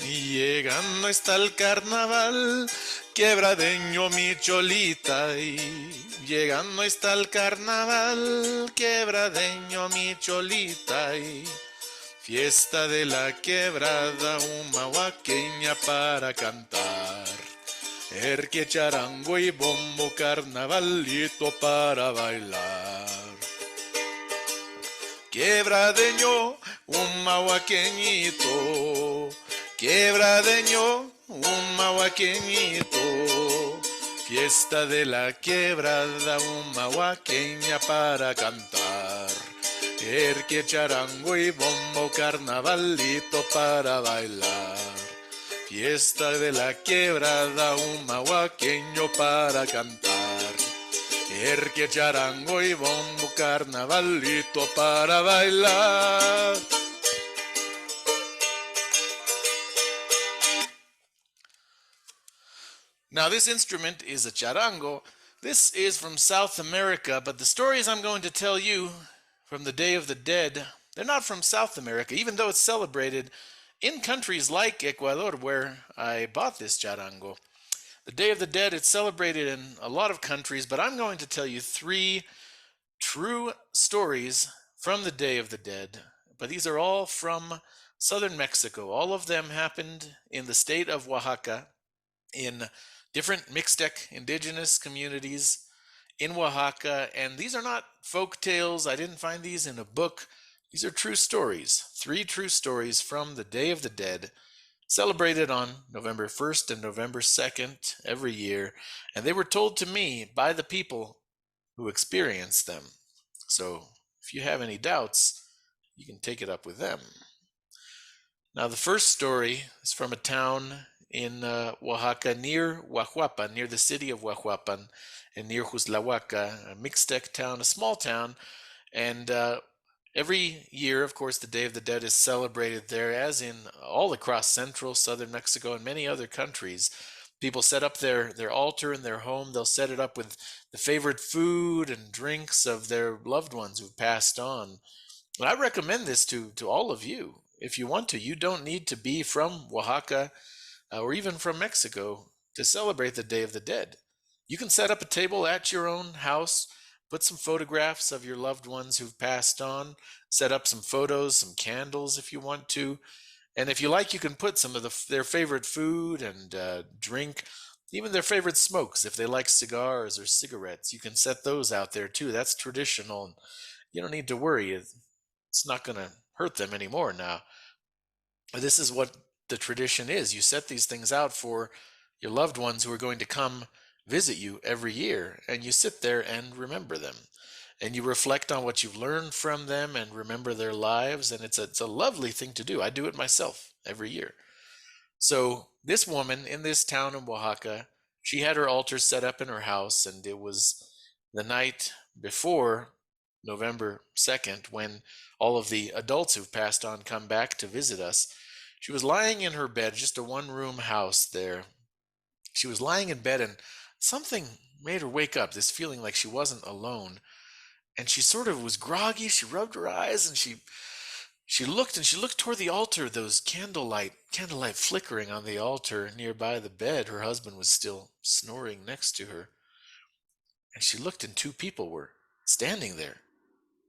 Llegando está el carnaval, quebradeño mi cholita. Y llegando está el carnaval, quebradeño mi cholita. Y fiesta de la quebrada, una huaqueña para cantar. Erque charango y bombo, carnavalito para bailar. Quebradeño, un mahuaqueñito. Quebradeño, un mahuaqueñito. Fiesta de la quebrada, un mahuaqueña para cantar. Erque charango y bombo, carnavalito para bailar. Fiesta de la quebrada, un mahuaqueño para cantar. Erque charango y bombo, carnavalito para bailar. Now this instrument is a charango. This is from South America, but the stories I'm going to tell you from the Day of the Dead, they're not from South America, even though it's celebrated in countries like Ecuador, where I bought this charango. The Day of the Dead, it's celebrated in a lot of countries, but I'm going to tell you three true stories from the Day of the Dead. But these are all from southern Mexico. All of them happened in the state of Oaxaca, in different Mixtec indigenous communities in Oaxaca. And these are not folk tales. I didn't find these in a book. These are true stories. Three true stories from the Day of the Dead, celebrated on November 1st and November 2nd every year, and they were told to me by the people who experienced them. So if you have any doubts, you can take it up with them. Now, the first story is from a town in Oaxaca near Huajuapan, near the city of Huajuapan, and near Huslahuaca, a Mixtec town, a small town, and every year, of course, the Day of the Dead is celebrated there, as in all across central, southern Mexico, and many other countries. People set up their altar in their home. They'll set it up with the favorite food and drinks of their loved ones who've passed on. And I recommend this to all of you. If you want to, you don't need to be from Oaxaca or even from Mexico to celebrate the Day of the Dead. You can set up a table at your own house, put some photographs of your loved ones who've passed on, set up some photos, some candles if you want to. And if you like, you can put some of their favorite food and drink, even their favorite smokes. If they like cigars or cigarettes, you can set those out there too. That's traditional. You don't need to worry. It's not going to hurt them anymore now. This is what the tradition is. You set these things out for your loved ones who are going to come visit you every year, and you sit there and remember them. And you reflect on what you've learned from them and remember their lives, and it's a lovely thing to do. I do it myself every year. So this woman in this town in Oaxaca, she had her altar set up in her house, and it was the night before November 2nd when all of the adults who've passed on come back to visit us. She was lying in her bed, just a one-room house there. She was lying in bed, and something made her wake up, this feeling like she wasn't alone. And she sort of was groggy. She rubbed her eyes, and she looked toward the altar, those candlelight flickering on the altar nearby the bed. Her husband was still snoring next to her. And she looked, and two people were standing there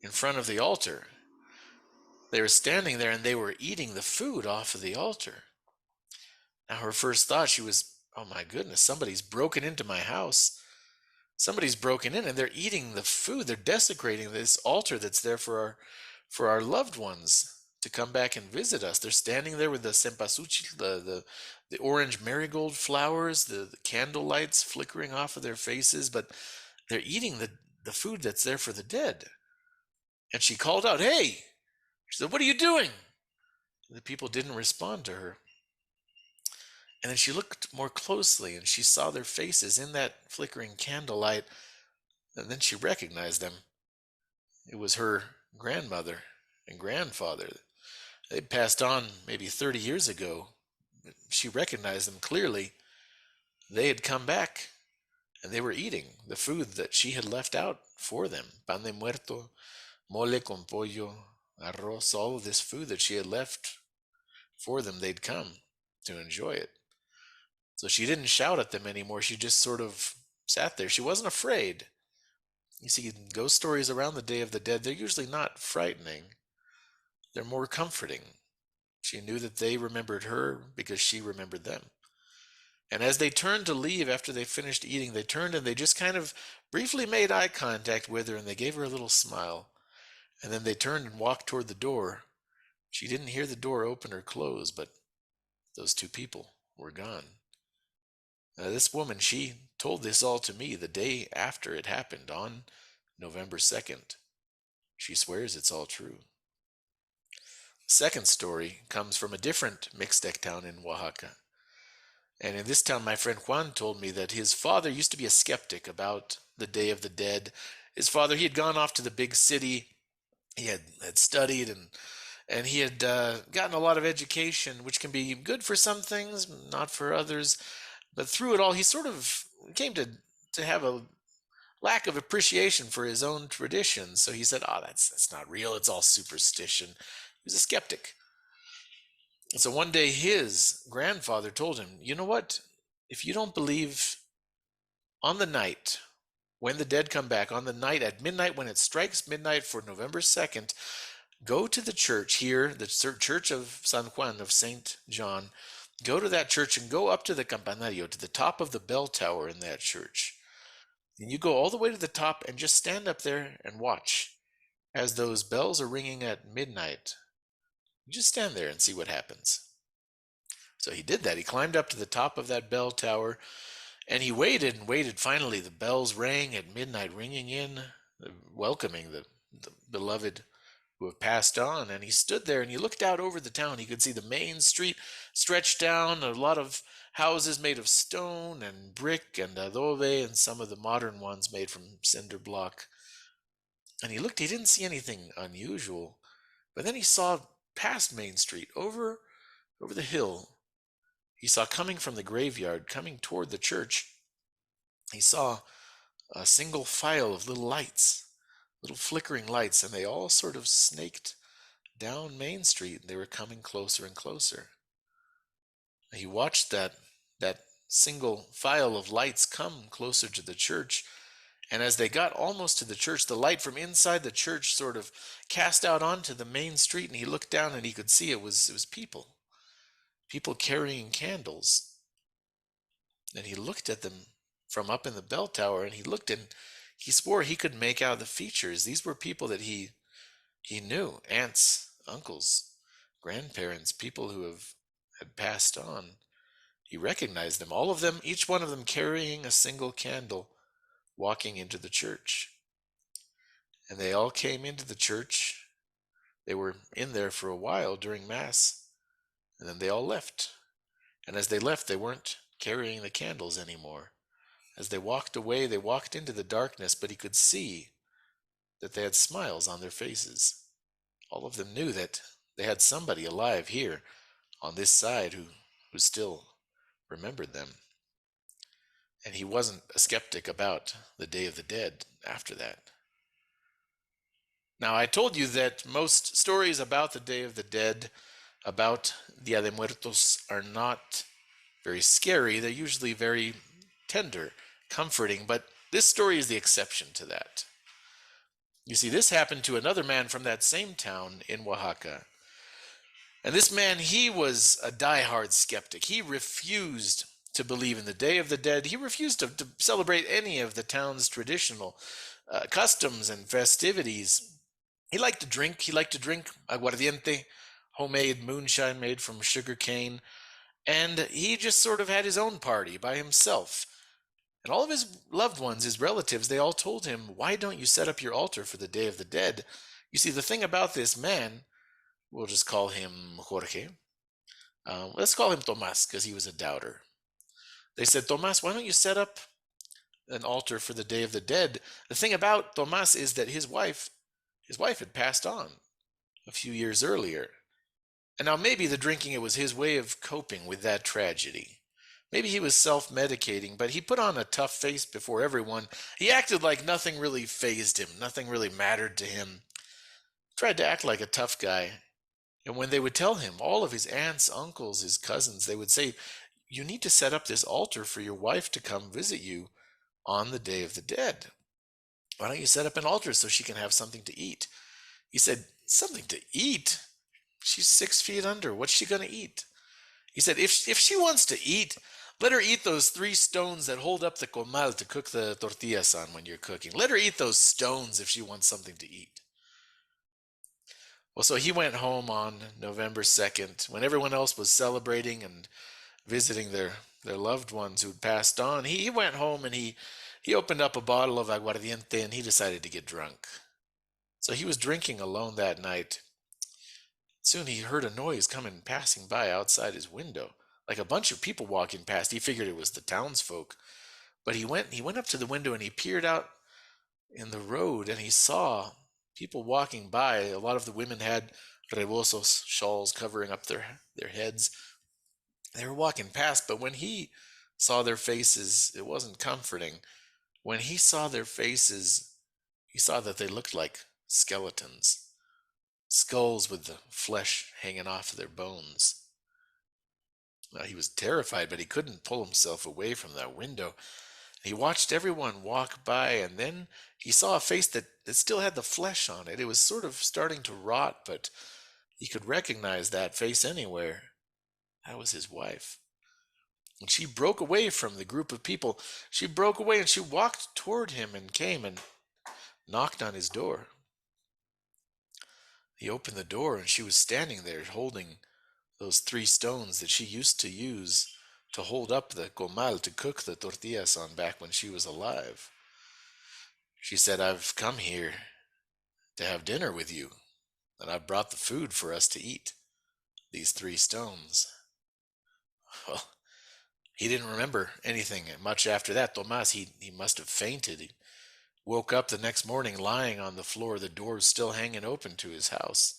in front of the altar. They were standing there, and they were eating the food off of the altar. Now her first thought, she was, oh my goodness, somebody's broken into my house. Somebody's broken in and they're eating the food. They're desecrating this altar that's there for our loved ones to come back and visit us. They're standing there with the cempasúchil, the orange marigold flowers, the candle lights flickering off of their faces, but they're eating the food that's there for the dead. And she called out, "Hey!" She said, "What are you doing?" The people didn't respond to her. And then she looked more closely and she saw their faces in that flickering candlelight. And then she recognized them. It was her grandmother and grandfather. They'd passed on maybe 30 years ago. She recognized them clearly. They had come back and they were eating the food that she had left out for them. Pan de muerto, mole con pollo, arroz, all of this food that she had left for them. They'd come. to enjoy it. So she didn't shout at them anymore. She just sort of sat there. She wasn't afraid. You see, ghost stories around the Day of the Dead, they're usually not frightening, they're more comforting. She knew that they remembered her because she remembered them. And as they turned to leave after they finished eating, they turned and they just kind of briefly made eye contact with her and they gave her a little smile. And then they turned and walked toward the door. She didn't hear the door open or close, but those two people were gone. This woman, she told this all to me the day after it happened on November 2nd. She swears it's all true. Second story comes from a different Mixtec town in Oaxaca. And in this town, my friend Juan told me that his father used to be a skeptic about the Day of the Dead. His father, he had gone off to the big city. He had studied and he had gotten a lot of education, which can be good for some things, not for others. But through it all, he sort of came to have a lack of appreciation for his own traditions. So he said, "Oh, that's not real. It's all superstition." He was a skeptic. And so one day his grandfather told him, "You know what? If you don't believe on the night when the dead come back, on the night at midnight when it strikes midnight for November 2nd, go to the church here, the church of San Juan, of Saint John. Go to that church and go up to the campanario, to the top of the bell tower in that church. And you go all the way to the top and just stand up there and watch as those bells are ringing at midnight. You just stand there and see what happens." So he did that. He climbed up to the top of that bell tower and he waited and waited. Finally, the bells rang at midnight, ringing in, welcoming the beloved who have passed on. And he stood there and he looked out over the town. He could see the main street stretched down, a lot of houses made of stone and brick and adobe, and some of the modern ones made from cinder block. And he looked, he didn't see anything unusual. But then he saw past Main Street, over the hill, he saw coming from the graveyard, coming toward the church, he saw a single file of little lights, little flickering lights, and they all sort of snaked down Main Street. They were coming closer and closer. He watched that single file of lights come closer to the church, and as they got almost to the church, the light from inside the church sort of cast out onto the main street, and he looked down and he could see it was people carrying candles. And he looked at them from up in the bell tower, and he looked and he swore he could make out the features. These were people that he knew, aunts, uncles, grandparents, people who had passed on. He recognized them, all of them, each one of them carrying a single candle, walking into the church. And they all came into the church. They were in there for a while during Mass, and then they all left. And as they left, they weren't carrying the candles anymore. As they walked away, they walked into the darkness, but he could see that they had smiles on their faces. All of them knew that they had somebody alive here on this side who still remembered them. And he wasn't a skeptic about the Day of the Dead after that. Now, I told you that most stories about the Day of the Dead, about Dia de Muertos, are not very scary. They're usually very tender, comforting, but this story is the exception to that. You see, this happened to another man from that same town in Oaxaca. And this man, he was a diehard skeptic. He refused to believe in the Day of the Dead. He refused to celebrate any of the town's traditional customs and festivities. He liked to drink. He liked to drink aguardiente, homemade moonshine made from sugar cane. And he just sort of had his own party by himself. And all of his loved ones, his relatives, they all told him, "Why don't you set up your altar for the Day of the Dead?" You see, the thing about this man, we'll just call him Jorge. Let's call him Tomas because he was a doubter. They said, "Tomas, why don't you set up an altar for the Day of the Dead?" The thing about Tomas is that his wife had passed on a few years earlier. And now maybe the drinking, it was his way of coping with that tragedy. Maybe he was self-medicating, but he put on a tough face before everyone. He acted like nothing really fazed him, nothing really mattered to him. Tried to act like a tough guy. And when they would tell him, all of his aunts, uncles, his cousins, they would say, you need to set up this altar for your wife to come visit you on the Day of the Dead. Why don't you set up an altar so she can have something to eat? He said, something to eat? She's 6 feet under. What's she going to eat? He said, if she wants to eat, let her eat those 3 stones that hold up the comal to cook the tortillas on when you're cooking. Let her eat those stones if she wants something to eat. Well, so he went home on November 2nd when everyone else was celebrating and visiting their loved ones who'd passed on. He went home and he opened up a bottle of aguardiente and he decided to get drunk. So he was drinking alone that night. Soon he heard a noise passing by outside his window, like a bunch of people walking past. He figured it was the townsfolk. But he went up to the window and he peered out in the road and he saw people walking by. A lot of the women had rebosos, shawls covering up their heads. They were walking past, but when he saw their faces, it wasn't comforting. When he saw their faces, he saw that they looked like skeletons, skulls with the flesh hanging off their bones. Well, he was terrified, but he couldn't pull himself away from that window. He watched everyone walk by, and then he saw a face that still had the flesh on it. It was sort of starting to rot, but he could recognize that face anywhere. That was his wife. And she broke away from the group of people. She broke away and she walked toward him and came and knocked on his door. He opened the door and she was standing there holding those 3 stones that she used to use to hold up the comal to cook the tortillas on back when she was alive. She said, I've come here to have dinner with you, and I've brought the food for us to eat, these 3 stones. Well, he didn't remember anything much after that. Tomas, he must have fainted. He woke up the next morning lying on the floor, the doors still hanging open to his house.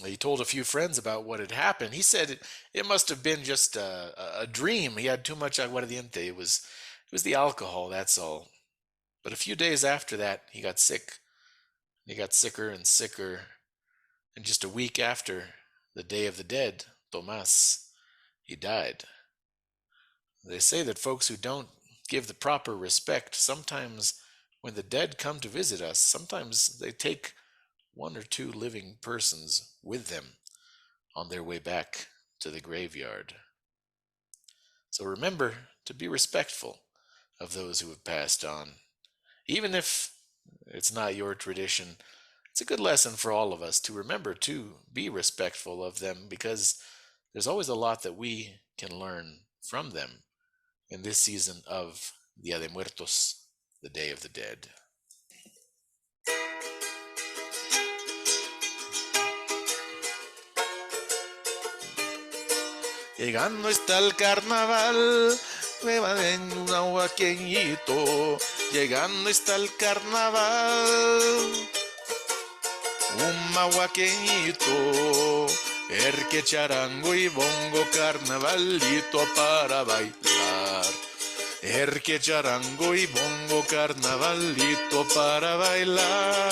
He told a few friends about what had happened. He said it must have been just a dream. He had too much aguardiente. It was the alcohol, that's all. But a few days after that, he got sick. He got sicker and sicker. And just a week after the Day of the Dead, Tomas, he died. They say that folks who don't give the proper respect, sometimes when the dead come to visit us, sometimes they take 1 or 2 living persons with them on their way back to the graveyard. So remember to be respectful of those who have passed on. Even if it's not your tradition, it's a good lesson for all of us to remember to be respectful of them, because there's always a lot that we can learn from them in this season of Dia de Muertos, the Day of the Dead. Llegando está el carnaval, me va en un aguaqueñito. Llegando está el carnaval, un mahuaqueñito, erque, charango y bongo, carnavalito para bailar. Erque, charango y bongo, carnavalito para bailar.